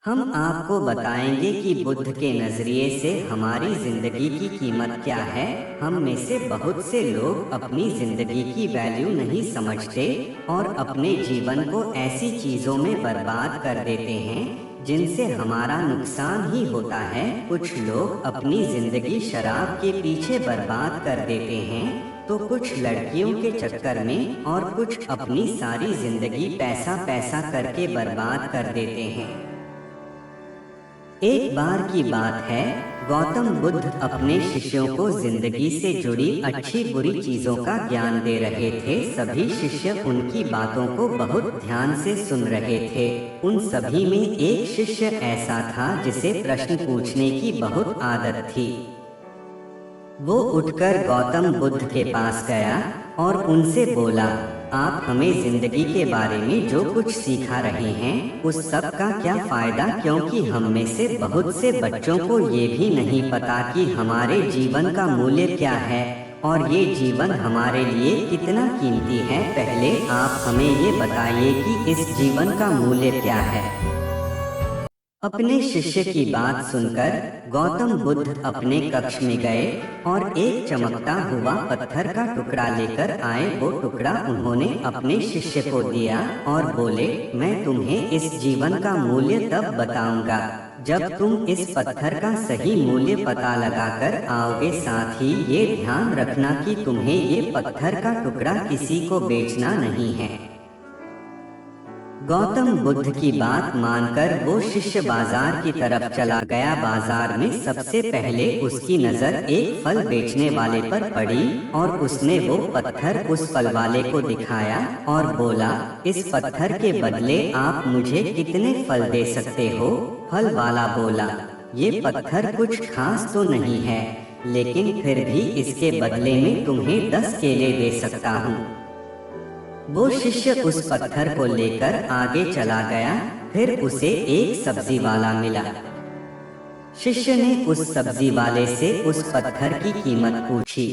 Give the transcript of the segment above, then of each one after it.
हम आपको बताएंगे कि बुद्ध के नजरिए से हमारी जिंदगी की कीमत क्या है। हम में से बहुत से लोग अपनी जिंदगी की वैल्यू नहीं समझते और अपने जीवन को ऐसी चीजों में बर्बाद कर देते हैं जिनसे हमारा नुकसान ही होता है। कुछ लोग अपनी जिंदगी शराब के पीछे बर्बाद कर देते हैं, तो कुछ लड़कियों के चक्कर में और कुछ अपनी सारी जिंदगी पैसा पैसा करके बर्बाद कर देते हैं। एक बार की बात है, गौतम बुद्ध अपने शिष्यों को जिंदगी से जुड़ी अच्छी बुरी चीजों का ज्ञान दे रहे थे। सभी शिष्य उनकी बातों को बहुत ध्यान से सुन रहे थे। उन सभी में एक शिष्य ऐसा था जिसे प्रश्न पूछने की बहुत आदत थी। वो उठकर गौतम बुद्ध के पास गया और उनसे बोला, आप हमें जिंदगी के बारे में जो कुछ सिखा रहे हैं उस सब का क्या फायदा, क्योंकि हम में से बहुत से बच्चों को ये भी नहीं पता कि हमारे जीवन का मूल्य क्या है और ये जीवन हमारे लिए कितना कीमती है। पहले आप हमें ये बताइए कि इस जीवन का मूल्य क्या है। अपने शिष्य की बात सुनकर गौतम बुद्ध अपने कक्ष में गए और एक चमकता हुआ पत्थर का टुकड़ा लेकर आए। वो टुकड़ा उन्होंने अपने शिष्य को दिया और बोले, मैं तुम्हें इस जीवन का मूल्य तब बताऊंगा जब तुम इस पत्थर का सही मूल्य पता लगाकर आओगे। साथ ही ये ध्यान रखना कि तुम्हें ये पत्थर का टुकड़ा किसी को बेचना नहीं है। गौतम बुद्ध की बात मानकर वो शिष्य बाजार की तरफ चला गया। बाजार में सबसे पहले उसकी नजर एक फल बेचने वाले पर पड़ी और उसने वो पत्थर उस फल वाले को दिखाया और बोला, इस पत्थर के बदले आप मुझे कितने फल दे सकते हो। फल वाला बोला, ये पत्थर कुछ खास तो नहीं है, लेकिन फिर भी इसके बदले में तुम्हें 10 केले दे सकता हूँ। वो शिष्य उस पत्थर को लेकर आगे चला गया। फिर उसे एक सब्जी वाला मिला। शिष्य ने उस सब्जी वाले से उस पत्थर की कीमत पूछी।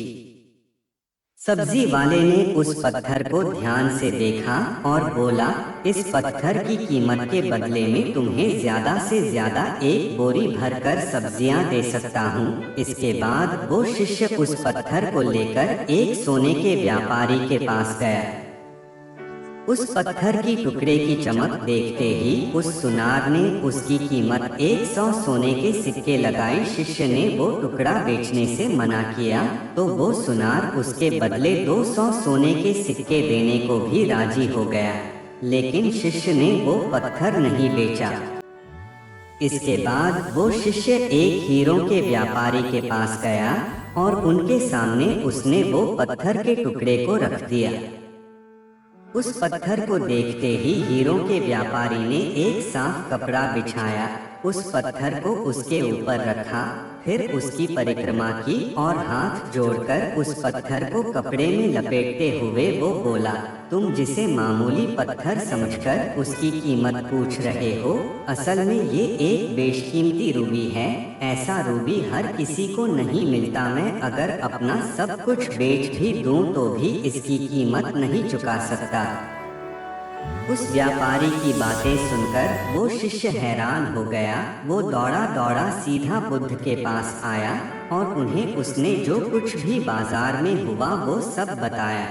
सब्जी वाले ने उस पत्थर को ध्यान से देखा और बोला, इस पत्थर की कीमत के बदले में तुम्हें ज्यादा से ज्यादा एक बोरी भरकर सब्जियां दे सकता हूँ। इसके बाद वो शिष्य उस पत्थर को लेकर एक सोने के व्यापारी के पास गया। उस पत्थर की टुकड़े की चमक देखते ही उस सुनार ने उसकी कीमत 100 सोने के सिक्के लगाए। शिष्य ने वो टुकड़ा बेचने से मना किया तो वो सुनार उसके बदले 200 सोने के सिक्के देने को भी राजी हो गया, लेकिन शिष्य ने वो पत्थर नहीं बेचा। इसके बाद वो शिष्य एक हीरों के व्यापारी के पास गया और उनके सामने उसने वो पत्थर के टुकड़े को रख दिया। उस पत्थर को देखते ही हीरों के व्यापारी ने एक साफ कपड़ा बिछाया, उस पत्थर को उसके ऊपर रखा, फिर उसकी परिक्रमा की और हाथ जोड़कर उस पत्थर को कपड़े में लपेटते हुए वो बोला, तुम जिसे मामूली पत्थर समझकर उसकी कीमत पूछ रहे हो, असल में ये एक बेशकीमती रूबी है। ऐसा रूबी हर किसी को नहीं मिलता। मैं अगर अपना सब कुछ बेच भी दूं तो भी इसकी कीमत नहीं चुका सकता। उस व्यापारी की बातें सुनकर वो शिष्य हैरान हो गया। वो दौड़ा दौड़ा सीधा बुद्ध के पास आया और उन्हें उसने जो कुछ भी बाजार में हुआ वो सब बताया।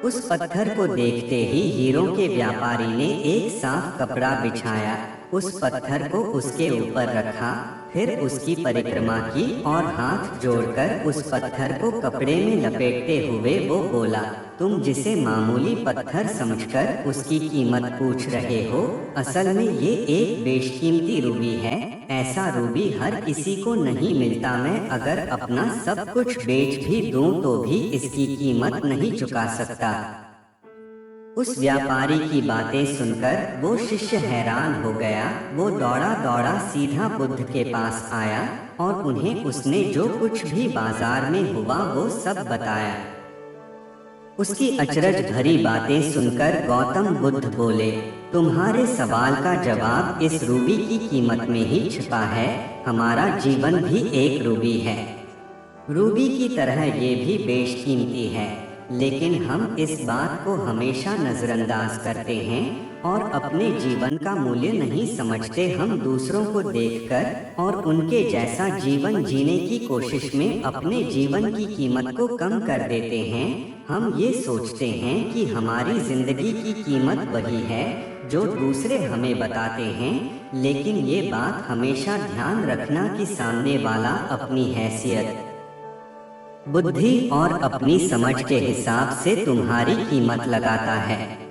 उस पत्थर को देखते ही हीरों के व्यापारी ने एक साफ कपड़ा बिछाया, उस पत्थर को उसके ऊपर रखा, फिर उसकी परिक्रमा की और हाथ जोड़कर उस पत्थर को कपड़े में लपेटते हुए वो बोला, तुम जिसे मामूली पत्थर समझकर उसकी कीमत पूछ रहे हो, असल में ये एक बेशकीमती रूबी है। ऐसा रूबी हर किसी को नहीं मिलता। मैं अगर अपना सब कुछ बेच भी दूं तो भी इसकी कीमत नहीं चुका सकता। उस व्यापारी की बातें सुनकर वो शिष्य हैरान हो गया। वो दौड़ा दौड़ा सीधा बुद्ध के पास आया और उन्हें उसने जो कुछ भी बाजार में हुआ वो सब बताया। उसकी अचरज भरी बातें सुनकर गौतम बुद्ध बोले, तुम्हारे सवाल का जवाब इस रूबी की कीमत में ही छिपा है। हमारा जीवन भी एक रूबी है। रूबी की तरह ये भी बेशकीमती है। लेकिन हम इस बात को हमेशा नजरअंदाज करते हैं और अपने जीवन का मूल्य नहीं समझते। हम दूसरों को देखकर और उनके जैसा जीवन जीने की कोशिश में अपने जीवन की कीमत को कम कर देते हैं। हम ये सोचते हैं कि हमारी जिंदगी की कीमत वही है जो दूसरे हमें बताते हैं, लेकिन ये बात हमेशा ध्यान रखना कि सामने वाला अपनी हैसियत, बुद्धि और अपनी समझ के हिसाब से तुम्हारी कीमत लगाता है।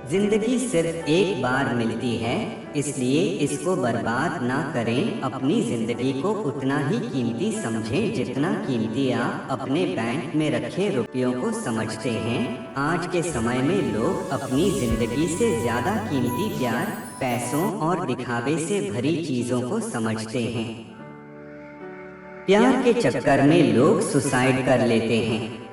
जिंदगी सिर्फ एक बार मिलती है, इसलिए इसको बर्बाद ना करें। अपनी जिंदगी को उतना ही कीमती समझें जितना कीमती आप अपने बैंक में रखे रुपयों को समझते हैं। आज के समय में लोग अपनी जिंदगी से ज्यादा कीमती प्यार, पैसों और दिखावे से भरी चीजों को समझते हैं। प्यार के चक्कर में लोग सुसाइड कर लेते हैं।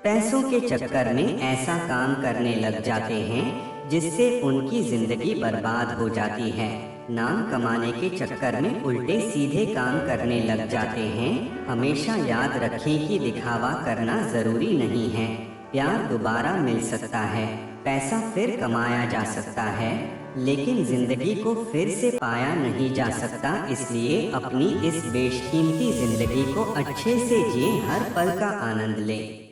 पैसों के चक्कर में ऐसा काम करने लग जाते हैं जिससे उनकी जिंदगी बर्बाद हो जाती है। नाम कमाने के चक्कर में उल्टे सीधे काम करने लग जाते हैं। हमेशा याद रखें कि दिखावा करना जरूरी नहीं है। प्यार दोबारा मिल सकता है, पैसा फिर कमाया जा सकता है, लेकिन जिंदगी को फिर से पाया नहीं जा सकता। इसलिए अपनी इस बेशकीमती जिंदगी को अच्छे से जिए, हर पल का आनंद लें।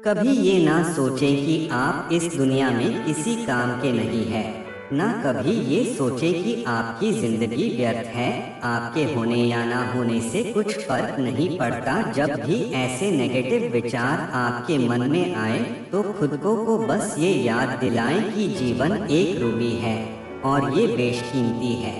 कभी ये ना सोचें कि आप इस दुनिया में किसी काम के नहीं है, ना कभी ये सोचें कि आपकी जिंदगी व्यर्थ है। आपके होने या ना होने से कुछ फर्क नहीं पड़ता। जब भी ऐसे नेगेटिव विचार आपके मन में आए तो खुद को बस ये याद दिलाएं कि जीवन एक रूबी है और ये बेशकीमती है।